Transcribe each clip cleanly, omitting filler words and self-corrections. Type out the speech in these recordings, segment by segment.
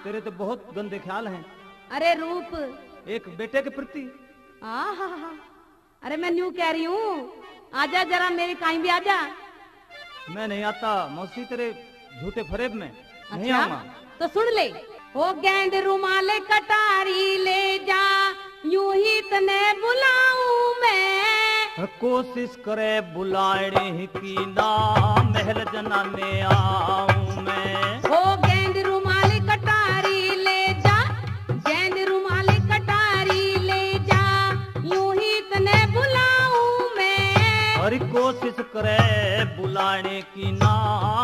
तेरे तो बहुत गंदे ख्याल हैं। अरे रूप, एक बेटे के प्रति। आहा, अरे मैं न्यू कह रही हूँ, आजा जरा मेरी कहीं भी आजा। मैं नहीं आता मौसी तेरे झूठे फरेब में। नहीं अच्छा? आऊंगा। तो सुन ले, वो गेंद रुमाल कटारी ले जा, यूं ही तने बुलाऊं मैं। कोशिश करे बुलाने की ना, महल जनाने आऊं मैं। वो गेंद रुमाल कटारी ले जा, गेंद रुमाल कटारी ले जा, यूं ही तने बुलाऊं मैं। और कोशिश करे बुलाने की ना,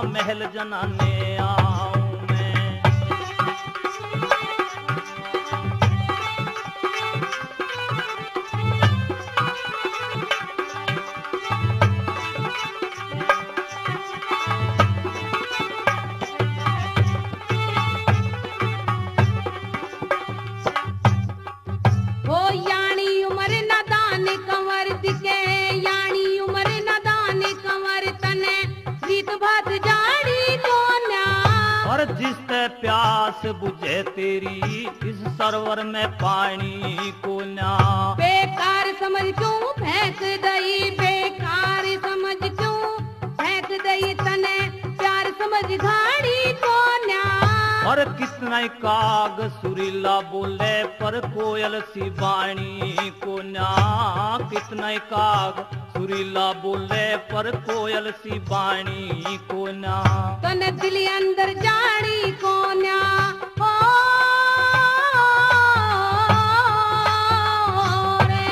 महल जनाने आऊं मैं। हो यानी उम्र नादान कंवर दिखे, यानी उम्र नादान कंवर तने रीत भात जाड़ी तो न्या। और जिस ते प्यास बुझे तेरी, इस सरोवर में पानी को ना। बेकार समझ क्यों फेंक दई, बेकार समझ क्यों फेंक दई तने, प्यार समझ घाड़ी तो न्या। और कितना ही काग सुरीला बोले, पर कोयल सी वाणी को ना। कितना ही काग सुरीला बोले, पर कोयल सी वाणी को ना। तने दिल अंदर जाड़ी को न्या। ओ रे,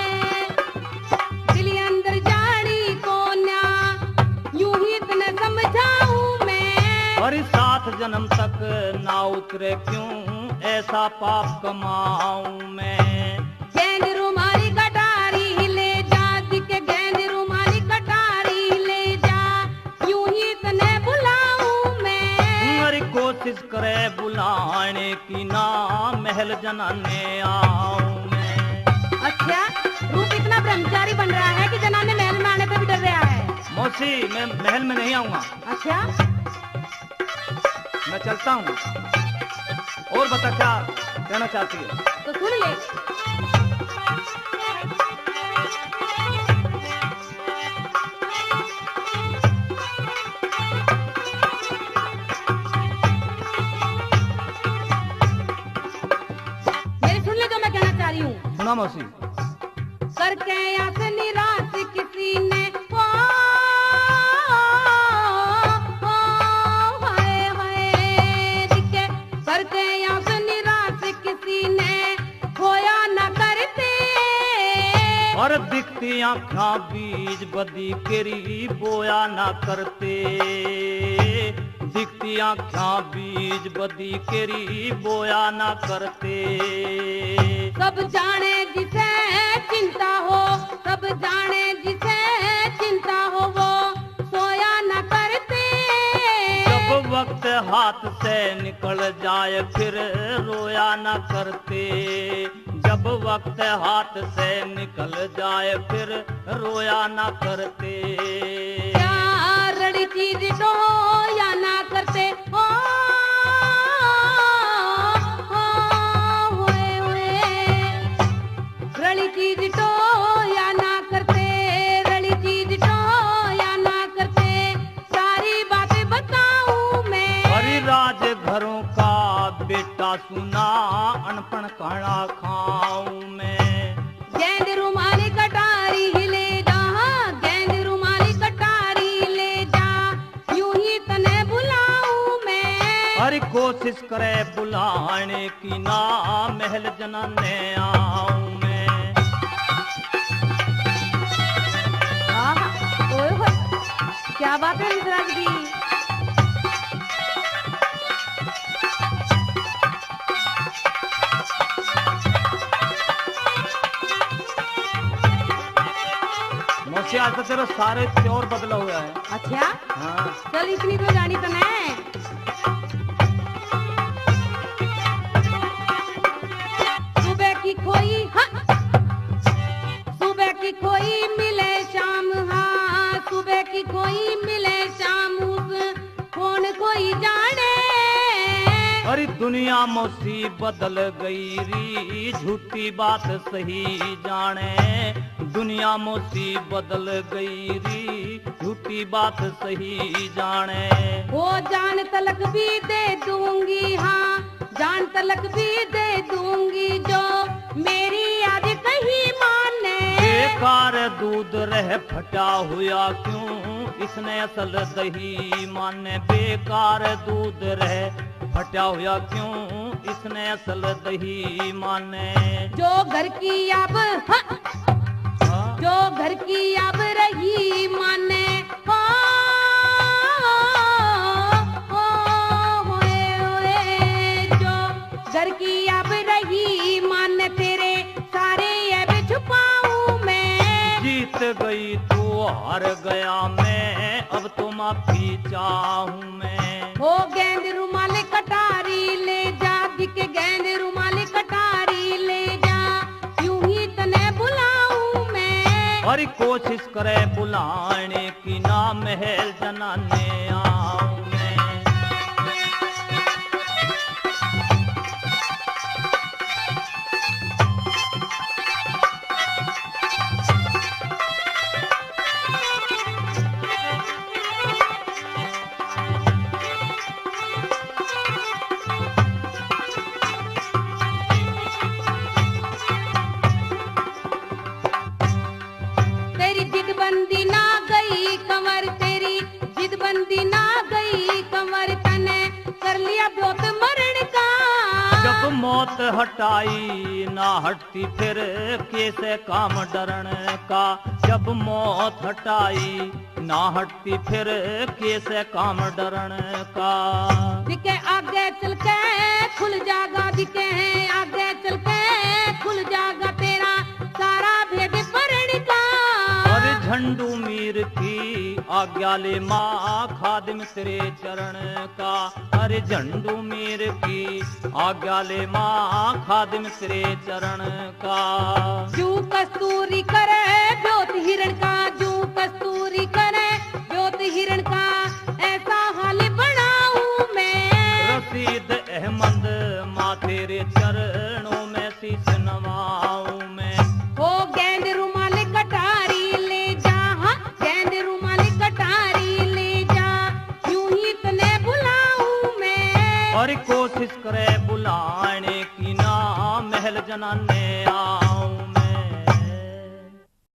दिल अंदर जाड़ी को न्या, यूं ही तने समझाऊं मैं। और 7 जन्म तक ना उतरे क्यों, ऐसा पाप कमाऊं मैं। गेंद रुमाली कटारी ले जा, दिखे गेंद रुमाली कटारी ले जा, यूं ही तने बुलाऊं मैं। और कोशिश करे बुलाने की ना, महल जनाने आऊं मैं। अच्छा, रूप इतना ब्रह्मचारी बन रहा है कि जनाने महल में आने पे भी डर रहा है। मौसी मैं महल में नहीं आऊंगा, अच्छा, मैं चलता हूँ। और बता क्या कहना चाहती है? तो सुन ले। मेरी सुन ले जो मैं कहना चाह रही हूँ। सुना मौसी। करके आस निराश किसी ने, हाय हाय दिखे, करके आस निराश किसी ने खोया न करते। और दिखती आँखां बीज बदी केरी, बोया ना करते। दिखती आँखां बीज बदी केरी, बोया ना करते। सब जाने जिसे चिंता हो, सब जाने जिसे चिंता हो, वो सोया न करते। जब वक्त हाथ से निकल जाए, फिर रोया ना करते। जब वक्त हाथ से निकल जाए, फिर रोया ना करते। प्यार रड़ी चीज तो या ना करते। ओ होए होए, रड़ी चीज तो या ना करते, रड़ी चीज तो या ना करते। सारी बातें बताऊं मैं। हरि राज घरों का बेटा सुना, अनपढ़ खाना खाऊं मैं। गेंद रुमाली कटारी ले जा, गेंद रुमाली कटारी ले जा, यूं ही तने बुलाऊं मैं। हरि कोशिश करे बुलाने की ना, महल जनाने आऊं मैं। आहा, ओए होए, क्या बात है मिश्रा जी। मौसी आज तो तेरा सारे त्योर बदला हुआ है। अच्छा, हाँ। चल इतनी तो जानी तो मैं। सुबह की खोई, हाँ, सुबह की खोई मिले शाम, हाँ, सुबह की खोई मिले शाम, उस कौन कोई जाने। अरे दुनिया मोसी बदल गई री झूठी बात सही जाने दुनिया मोसी बदल गई री झूठी बात सही जाने वो जान तलक भी दे दूंगी हाँ जान तलक भी दे दूंगी जो मेरी याद कहीं माने बेकार दूध रह फटा हुआ क्यों इसने असल दही माने बेकार दूध रह फटा हुआ क्यों इसने असल दही माने जो घर की अब जो घर की अब रही माने जो घर की अब रही माने तेरे सारे अब छुपाऊं मैं जीत गई तो हार गया मैं अब तो माफी चाहूं मैं हो गेंद रुमाल कटारी ले जा दिखे गेंद रुमाल कटारी ले जा यूं ही तने बुलाऊं मैं और कोशिश करे बुलाने की ना महल जनाने आऊं मैं तेरी जिद बंदी ना गई कंवर तेरी जिद बंदी ना गई कंवर तने कर लिया ब्योत मरण का जब मौत हटाई ना हटती फिर कैसे काम डरण का जब मौत हटाई ना हटती फिर कैसे काम डरण का दिखे आगे चल के खुल जागा दिखे आगे चल के खुल जागा तेरा सारा भेद परण का और झंडू मीर की आज्ञा ले माँ खादिम तेरे चरण का अरे झंडू मीर की आज्ञा ले माँ खादिम तेरे चरण का जू कस्तूरी करे ब्योत हिरण का जू कस्तूरी करे ब्योत हिरण का ऐसा हाल बनाऊं मैं रशीद अहमद माँ तेरे चरणों में शीश नवाऊं मैं हो गेंद रुमाल कटारी ले जा हाँ गेंद रुमाल कटारी ले जा यूं ही तने बुलाऊं मैं और कोशिश करे बुलाने की ना महल जनाने आ